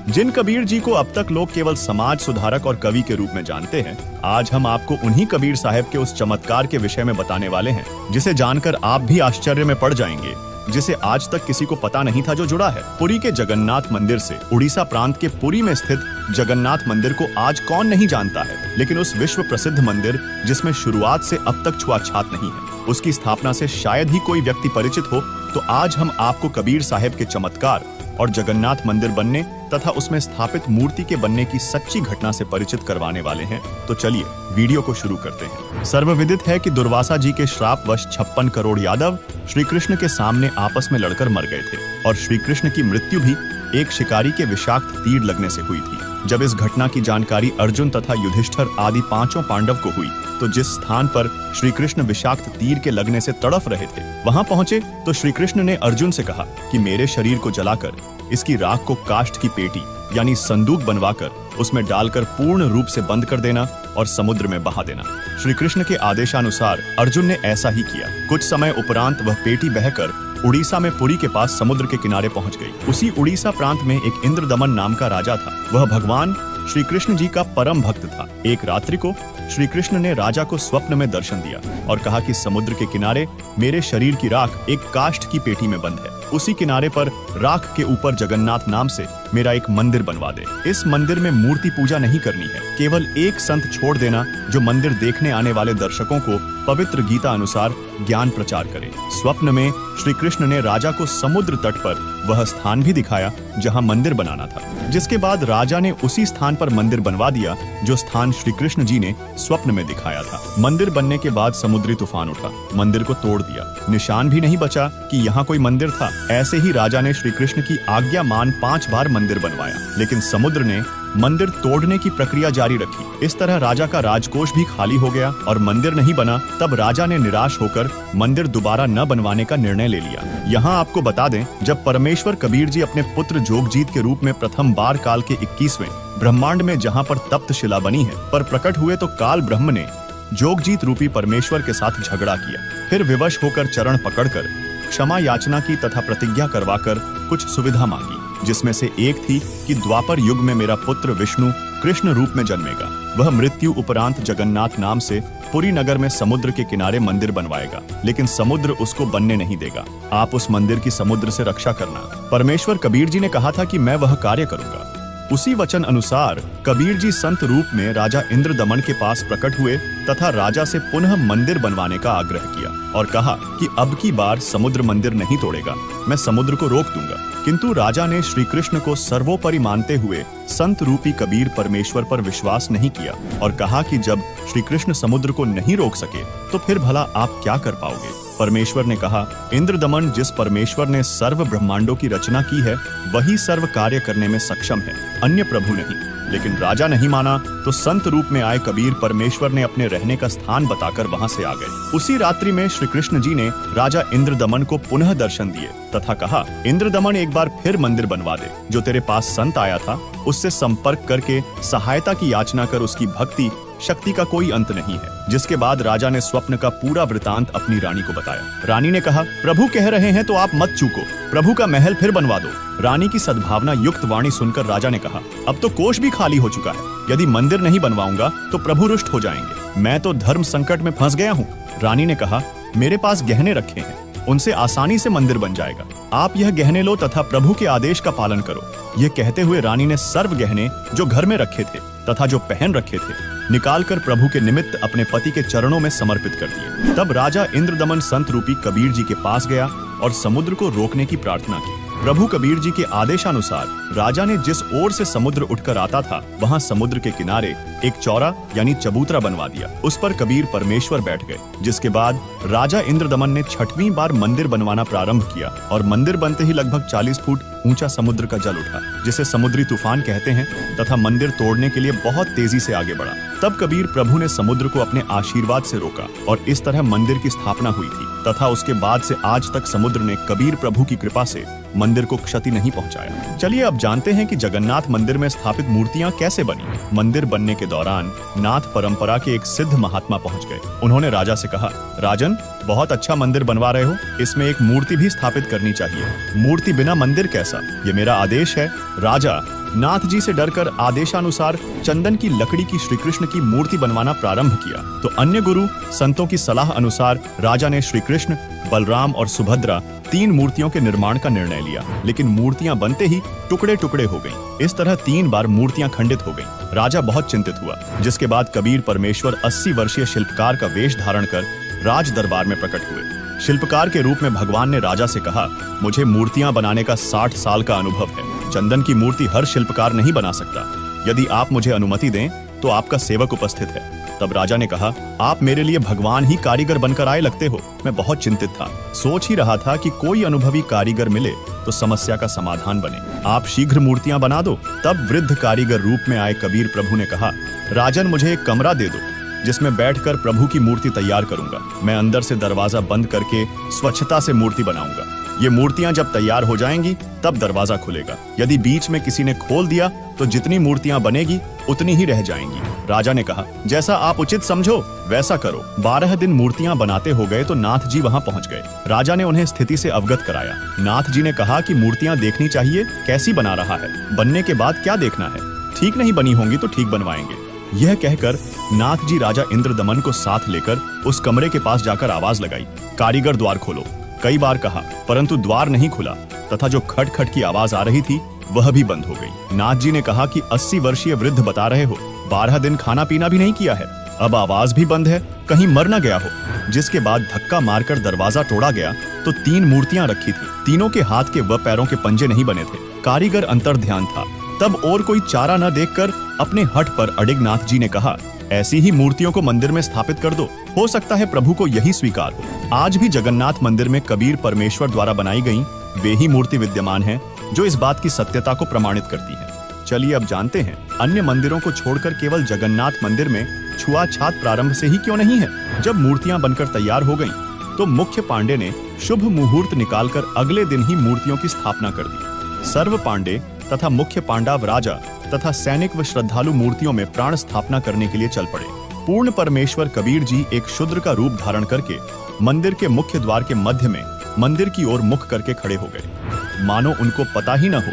जिन कबीर जी को अब तक लोग केवल समाज सुधारक और कवि के रूप में जानते हैं, आज हम आपको उन्हीं कबीर साहब के उस चमत्कार के विषय में बताने वाले हैं जिसे जानकर आप भी आश्चर्य में पड़ जाएंगे, जिसे आज तक किसी को पता नहीं था जो जुड़ा है। पुरी के जगन्नाथ मंदिर से उड़ीसा प्रांत के पुरी में स्थित जगन्नाथ मंदिर को आज कौन नहीं जानता है, लेकिन उस विश्व प्रसिद्ध मंदिर जिसमें शुरुआत से अब तक छुआछात नहीं है, उसकी स्थापना से शायद ही कोई व्यक्ति परिचित हो। तो आज हम आपको कबीर साहब के चमत्कार और जगन्नाथ मंदिर बनने तथा उसमें स्थापित मूर्ति के बनने की सच्ची घटना से परिचित करवाने वाले हैं। तो चलिए वीडियो को शुरू करते हैं। सर्वविदित है कि दुर्वासा जी के श्रापवश 56 करोड़ यादव श्री कृष्ण के सामने आपस में लड़कर मर गए थे और श्री कृष्ण की मृत्यु भी एक शिकारी के विषाक्त तीर लगने से हुई थी। जब इस घटना की जानकारी अर्जुन तथा युधिष्ठिर आदि पांचों पांडव को हुई तो जिस स्थान पर श्री कृष्ण विषाक्त तीर के लगने से तड़फ रहे थे वहां पहुंचे तो श्री कृष्ण ने अर्जुन से कहा कि मेरे शरीर को जलाकर इसकी राख को काष्ठ की पेटी यानी संदूक बनवाकर उसमें डालकर पूर्ण रूप से बंद कर देना और समुद्र में बहा देना। श्री कृष्ण के आदेशानुसार अर्जुन ने ऐसा ही किया। कुछ समय उपरांत वह पेटी बहकर उड़ीसा में पुरी के पास समुद्र के किनारे पहुंच गई। उसी उड़ीसा प्रांत में एक इंद्रदमन नाम का राजा था। वह भगवान श्री कृष्ण जी का परम भक्त था। एक रात्रि को श्री कृष्ण ने राजा को स्वप्न में दर्शन दिया और कहा कि समुद्र के किनारे मेरे शरीर की राख एक काष्ठ की पेटी में बंद है। उसी किनारे पर राख के ऊपर जगन्नाथ नाम से मेरा एक मंदिर बनवा दे। इस मंदिर में मूर्ति पूजा नहीं करनी है, केवल एक संत छोड़ देना जो मंदिर देखने आने वाले दर्शकों को पवित्र गीता अनुसार ज्ञान प्रचार करे। स्वप्न में श्री कृष्ण ने राजा को समुद्र तट पर वह स्थान भी दिखाया जहां मंदिर बनाना था, जिसके बाद राजा ने उसी स्थान पर मंदिर बनवा दिया जो स्थान श्री कृष्ण जी ने स्वप्न में दिखाया था। मंदिर बनने के बाद समुद्री तूफान उठा, मंदिर को तोड़ दिया। निशान भी नहीं बचा कि यहाँ कोई मंदिर था। ऐसे ही राजा ने श्री कृष्ण की आज्ञा मान 5 बार मंदिर बनवाया, लेकिन समुद्र ने मंदिर तोड़ने की प्रक्रिया जारी रखी। इस तरह राजा का राजकोष भी खाली हो गया और मंदिर नहीं बना। तब राजा ने निराश होकर मंदिर दोबारा न बनवाने का निर्णय ले लिया। यहाँ आपको बता दें, जब परमेश्वर कबीर जी अपने पुत्र जोगजीत के रूप में प्रथम बार काल के 21वें ब्रह्मांड में जहाँ पर तप्त शिला बनी है पर प्रकट हुए तो काल ब्रह्म ने जोगजीत रूपी परमेश्वर के साथ झगड़ा किया। फिर विवश होकर चरण पकड़कर क्षमा याचना की तथा प्रतिज्ञा करवाकर कुछ सुविधा मांगी, जिसमें से एक थी कि द्वापर युग में मेरा पुत्र विष्णु कृष्ण रूप में जन्मेगा। वह मृत्यु उपरांत जगन्नाथ नाम से पुरी नगर में समुद्र के किनारे मंदिर बनवाएगा, लेकिन समुद्र उसको बनने नहीं देगा। आप उस मंदिर की समुद्र से रक्षा करना। परमेश्वर कबीर जी ने कहा था कि मैं वह कार्य करूंगा। उसी वचन अनुसार कबीर जी संत रूप में राजा इंद्रदमन के पास प्रकट हुए तथा राजा से पुनः मंदिर बनवाने का आग्रह किया और कहा कि अब की बार समुद्र मंदिर नहीं तोड़ेगा, मैं समुद्र को रोक दूंगा। किंतु राजा ने श्री कृष्ण को सर्वोपरि मानते हुए संत रूपी कबीर परमेश्वर पर विश्वास नहीं किया और कहा कि जब श्री कृष्ण समुद्र को नहीं रोक सके तो फिर भला आप क्या कर पाओगे। परमेश्वर ने कहा, इंद्रदमन, जिस परमेश्वर ने सर्व ब्रह्मांडों की रचना की है वही सर्व कार्य करने में सक्षम है, अन्य प्रभु नहीं। लेकिन राजा नहीं माना तो संत रूप में आए कबीर परमेश्वर ने अपने रहने का स्थान बताकर वहां से आ गए। उसी रात्रि में श्री कृष्ण जी ने राजा इंद्रदमन को पुनः दर्शन दिए तथा कहा, इंद्रदमन, एक बार फिर मंदिर बनवा दे। जो तेरे पास संत आया था उससे संपर्क करके सहायता की याचना कर, उसकी भक्ति शक्ति का कोई अंत नहीं है। जिसके बाद राजा ने स्वप्न का पूरा वृतांत अपनी रानी को बताया। रानी ने कहा, प्रभु कह रहे हैं तो आप मत चूको, प्रभु का महल फिर बनवा दो। रानी की सद्भावना युक्त वाणी सुनकर राजा ने कहा, अब तो कोष भी खाली हो चुका है, यदि मंदिर नहीं बनवाऊंगा तो प्रभु रुष्ट हो जाएंगे। मैं तो धर्म संकट में फंस गया हूँ। रानी ने कहा, मेरे पास गहने रखे हैं, उनसे आसानी से मंदिर बन जाएगा। आप यह गहने लो तथा प्रभु के आदेश का पालन करो। ये कहते हुए रानी ने सर्व गहने जो घर में रखे थे तथा जो पहन रखे थे निकालकर प्रभु के निमित्त अपने पति के चरणों में समर्पित कर दिए। तब राजा इंद्रदमन संत रूपी कबीर जी के पास गया और समुद्र को रोकने की प्रार्थना की। प्रभु कबीर जी के आदेशानुसार राजा ने जिस ओर से समुद्र उठकर आता था वहां समुद्र के किनारे एक चौरा यानी चबूतरा बनवा दिया। उस पर कबीर परमेश्वर बैठ गए, जिसके बाद राजा इंद्रदमन ने 6वीं बार मंदिर बनवाना प्रारंभ किया और मंदिर बनते ही लगभग 40 फुट ऊंचा समुद्र का जल उठा, जिसे समुद्री तूफान कहते हैं, तथा मंदिर तोड़ने के लिए बहुत तेजी से आगे बढ़ा। तब कबीर प्रभु ने समुद्र को अपने आशीर्वाद से रोका और इस तरह मंदिर की स्थापना हुई थी तथा उसके बाद से आज तक समुद्र ने कबीर प्रभु की कृपा से मंदिर को क्षति नहीं पहुंचाया। चलिए अब जानते हैं कि जगन्नाथ मंदिर में स्थापित मूर्तियां कैसे बनी। मंदिर बनने के दौरान नाथ परंपरा के एक सिद्ध महात्मा पहुंच गए। उन्होंने राजा से कहा, राजन, बहुत अच्छा मंदिर बनवा रहे हो, इसमें एक मूर्ति भी स्थापित करनी चाहिए। मूर्ति बिना मंदिर कैसा, ये मेरा आदेश है। राजा, नाथ जी से डरकर आदेशानुसार चंदन की लकड़ी की श्री कृष्ण की मूर्ति बनवाना प्रारंभ किया तो अन्य गुरु संतों की सलाह अनुसार राजा ने श्री कृष्ण, बलराम और सुभद्रा 3 मूर्तियों के निर्माण का निर्णय लिया, लेकिन मूर्तियां बनते ही टुकड़े टुकड़े हो गईं। इस तरह 3 बार मूर्तियां खंडित हो गईं। राजा बहुत चिंतित हुआ, जिसके बाद कबीर परमेश्वर 80 वर्षीय शिल्पकार का वेश धारण कर राज दरबार में प्रकट हुए। शिल्पकार के रूप में भगवान ने राजा से कहा, मुझे मूर्तियां बनाने का 60 साल का अनुभव है। चंदन की मूर्ति हर शिल्पकार नहीं बना सकता। यदि आप मुझे अनुमति दें तो आपका सेवक उपस्थित है। तब राजा ने कहा, आप मेरे लिए भगवान ही कारीगर बनकर आए लगते हो। मैं बहुत चिंतित था, सोच ही रहा था कि कोई अनुभवी कारीगर मिले तो समस्या का समाधान बने। आप शीघ्र मूर्तियां बना दो। तब वृद्ध कारीगर रूप में आए कबीर प्रभु ने कहा, राजन मुझे एक कमरा दे दो जिसमें बैठकर प्रभु की मूर्ति तैयार करूंगा। मैं अंदर से दरवाजा बंद करके स्वच्छता से मूर्ति बनाऊंगा। ये मूर्तियां जब तैयार हो जाएंगी तब दरवाजा खुलेगा। यदि बीच में किसी ने खोल दिया तो जितनी मूर्तियां बनेगी उतनी ही रह जाएंगी। राजा ने कहा, जैसा आप उचित समझो वैसा करो। 12 दिन मूर्तियां बनाते हो गए तो नाथ जी वहां पहुंच गए। राजा ने उन्हें स्थिति से अवगत कराया। नाथ जी ने कहा कि मूर्तियां देखनी चाहिए, कैसी बना रहा है, बनने के बाद क्या देखना है। ठीक नहीं बनी होंगी तो ठीक बनवाएंगे। यह कहकर नाथ जी राजा इंद्रदमन को साथ लेकर उस कमरे के पास जाकर आवाज लगाई, कारीगर द्वार खोलो। कई बार कहा परंतु द्वार नहीं खुला तथा जो खट खट की आवाज आ रही थी वह भी बंद हो गई। नाथ जी ने कहा कि 80 वर्षीय वृद्ध बता रहे हो, 12 दिन खाना पीना भी नहीं किया है, अब आवाज भी बंद है, कहीं मर न गया हो। जिसके बाद धक्का मारकर दरवाजा तोड़ा गया तो 3 मूर्तियां रखी थी। तीनों के हाथ के व पैरों के पंजे नहीं बने थे। कारीगर अंतर्ध्यान था। तब और कोई चारा न देखकर अपने हठ पर अडिग नाथ जी ने कहा, ऐसी ही मूर्तियों को मंदिर में स्थापित कर दो, हो सकता है प्रभु को यही स्वीकार हो। आज भी जगन्नाथ मंदिर में कबीर परमेश्वर द्वारा बनाई गई वे ही मूर्ति विद्यमान है जो इस बात की सत्यता को प्रमाणित करती है। चलिए अब जानते हैं, अन्य मंदिरों को छोड़कर केवल जगन्नाथ मंदिर में छुआछात प्रारंभ से ही क्यों नहीं है। जब मूर्तियां बनकर तैयार हो गईं, तो मुख्य पांडे ने शुभ मुहूर्त निकालकर अगले दिन ही मूर्तियों की स्थापना कर दी। सर्व पांडे तथा मुख्य पांडव राजा तथा सैनिक व श्रद्धालु मूर्तियों में प्राण स्थापना करने के लिए चल पड़े। पूर्ण परमेश्वर कबीर जी एक शूद्र का रूप धारण करके मंदिर के मुख्य द्वार के मध्य में मंदिर की ओर मुख करके खड़े हो गए, मानो उनको पता ही न हो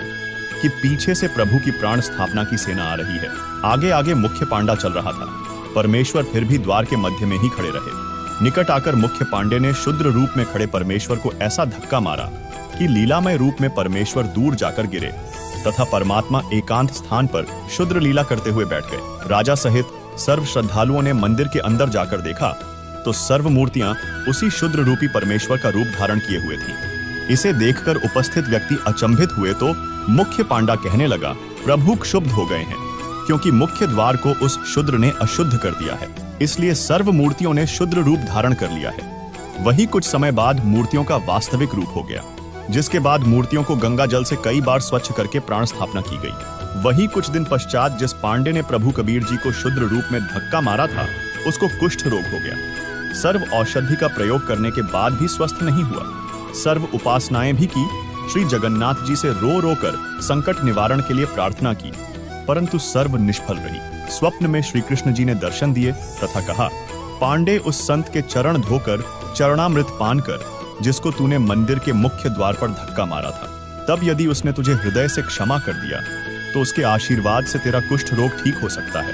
कि पीछे से प्रभु की प्राण स्थापना की सेना आ रही है। आगे आगे मुख्य पांडा चल रहा था। परमेश्वर फिर भी द्वार के मध्य में ही खड़े रहे। निकट आकर मुख्य पांडे ने शूद्र रूप में खड़े परमेश्वर को ऐसा धक्का मारा कि लीलामय रूप में परमेश्वर दूर जाकर गिरे तथा परमात्मा एकांत स्थान पर शूद्र लीला करते हुए बैठ गए। राजा सहित सर्व श्रद्धालुओं ने मंदिर के अंदर जाकर देखा तो सर्व मूर्तियां उसी शूद्र रूपी परमेश्वर का रूप धारण किए हुए थी। इसे देखकर उपस्थित व्यक्ति अचंभित हुए तो मुख्य पांडा कहने लगा, प्रभु क्षुब्ध हो गए हैं, क्योंकि मुख्य द्वार को उस शूद्र ने अशुद्ध कर दिया है, इसलिए सर्व मूर्तियों ने शूद्र रूप धारण कर लिया है। वही कुछ समय बाद मूर्तियों का वास्तविक रूप हो गया, जिसके बाद मूर्तियों को गंगा जल से कई बार स्वच्छ करके प्राण स्थापना की गई। वही कुछ दिन पश्चात जिस पांडे ने प्रभु कबीर जी को शूद्र रूप में धक्का मारा था, उसको कुष्ठ रोग हो गया। सर्व औषधि का प्रयोग करने के बाद भी स्वस्थ नहीं हुआ। सर्व उपासनाएं भी की, श्री जगन्नाथ जी से रो रो कर संकट निवारण के लिए प्रार्थना की, परंतु सर्व निष्फल रही। स्वप्न में श्री कृष्ण जी ने दर्शन दिए तथा कहा, पांडे उस संत के चरण धोकर चरणामृत पान कर जिसको तूने मंदिर के मुख्य द्वार पर धक्का मारा था, तब यदि उसने तुझे हृदय से क्षमा कर दिया तो उसके आशीर्वाद से तेरा कुष्ठ रोग ठीक हो सकता है,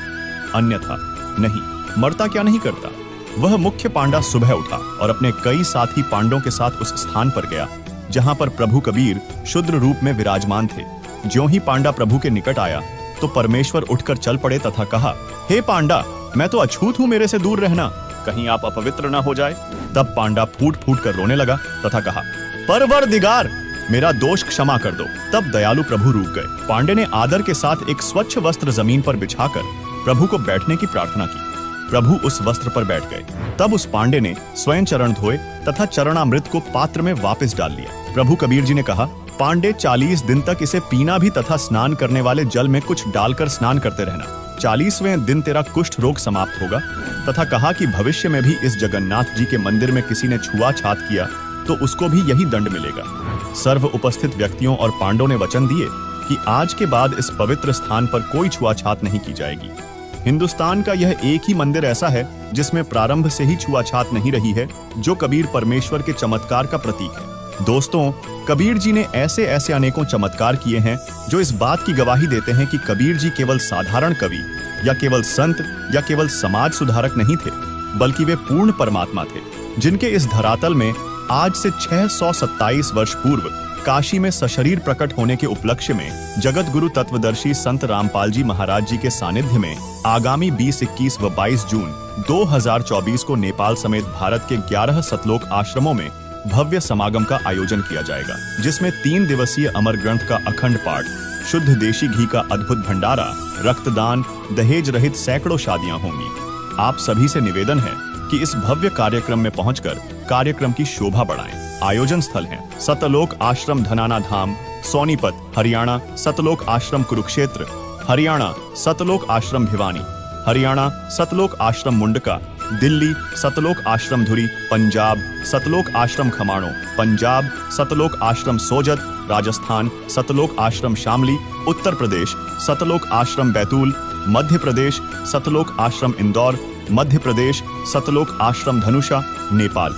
अन्यथा नहीं। मरता क्या नहीं करता। वह मुख्य पांडा सुबह उठा और अपने कई साथी पांडों के साथ उस स्थान पर गया जहां पर प्रभु कबीर शूद्र रूप में विराजमान थे। ज्यों ही पांडा प्रभु के निकट आया तो परमेश्वर उठकर चल पड़े तथा कहा, हे पांडा, मैं तो अछूत हूं, मेरे से दूर रहना, कहीं आप अपवित्र न हो जाए। तब पांडा फूट फूट कर रोने लगा तथा कहा, परवरदिगार, मेरा दोष क्षमा कर दो। तब दयालु प्रभु रुक गए। पांडे ने आदर के साथ एक स्वच्छ वस्त्र जमीन पर बिछाकर प्रभु को बैठने की प्रार्थना की। प्रभु उस वस्त्र पर बैठ गए। तब उस पांडे ने स्वयं चरण धोए तथा चरणामृत को पात्र में वापस डाल लिया। प्रभु कबीर जी ने कहा, पांडे 40 दिन तक इसे पीना भी तथा स्नान करने वाले जल में कुछ डालकर स्नान करते रहना। 40वें दिन तेरा कुष्ठ रोग समाप्त होगा। तथा कहा कि भविष्य में भी इस जगन्नाथ जी के मंदिर में किसी ने छुआछात किया तो उसको भी यही दंड मिलेगा। सर्व उपस्थित व्यक्तियों और पांडवों ने वचन दिए कि आज के बाद इस पवित्र स्थान पर कोई छुआछात नहीं की जाएगी। हिंदुस्तान का यह एक ही मंदिर ऐसा है जिसमें प्रारंभ से ही छुआछात नहीं रही है, जो कबीर परमेश्वर के चमत्कार का प्रतीक है। दोस्तों, कबीर जी ने ऐसे ऐसे अनेकों चमत्कार किए हैं जो इस बात की गवाही देते हैं कि कबीर जी केवल साधारण कवि या केवल संत या केवल समाज सुधारक नहीं थे, बल्कि वे पूर्ण परमात्मा थे, जिनके इस धरातल में आज से 627 वर्ष पूर्व काशी में सशरीर प्रकट होने के उपलक्ष्य में जगत गुरु तत्वदर्शी संत रामपाल जी महाराज जी के सानिध्य में आगामी 20, 21 व 22 जून 2024 को नेपाल समेत भारत के 11 सतलोक आश्रमों में भव्य समागम का आयोजन किया जाएगा, जिसमें 3 दिवसीय अमर ग्रंथ का अखंड पाठ, शुद्ध देशी घी का अद्भुत भंडारा, रक्तदान, दहेज रहित सैकड़ों शादियां होंगी। आप सभी से निवेदन है कि इस भव्य कार्यक्रम में पहुंचकर कार्यक्रम की शोभा बढ़ाएं। आयोजन स्थल है सतलोक आश्रम धनाना धाम, सोनीपत हरियाणा, सतलोक आश्रम कुरुक्षेत्र हरियाणा, सतलोक आश्रम भिवानी हरियाणा, सतलोक आश्रम मुंडका दिल्ली, सतलोक आश्रम धुरी पंजाब, सतलोक आश्रम खमाणों पंजाब, सतलोक आश्रम सोजत राजस्थान, सतलोक आश्रम शामली उत्तर प्रदेश, सतलोक आश्रम बैतूल मध्य प्रदेश, सतलोक आश्रम इंदौर मध्य प्रदेश, सतलोक आश्रम धनुषा नेपाल।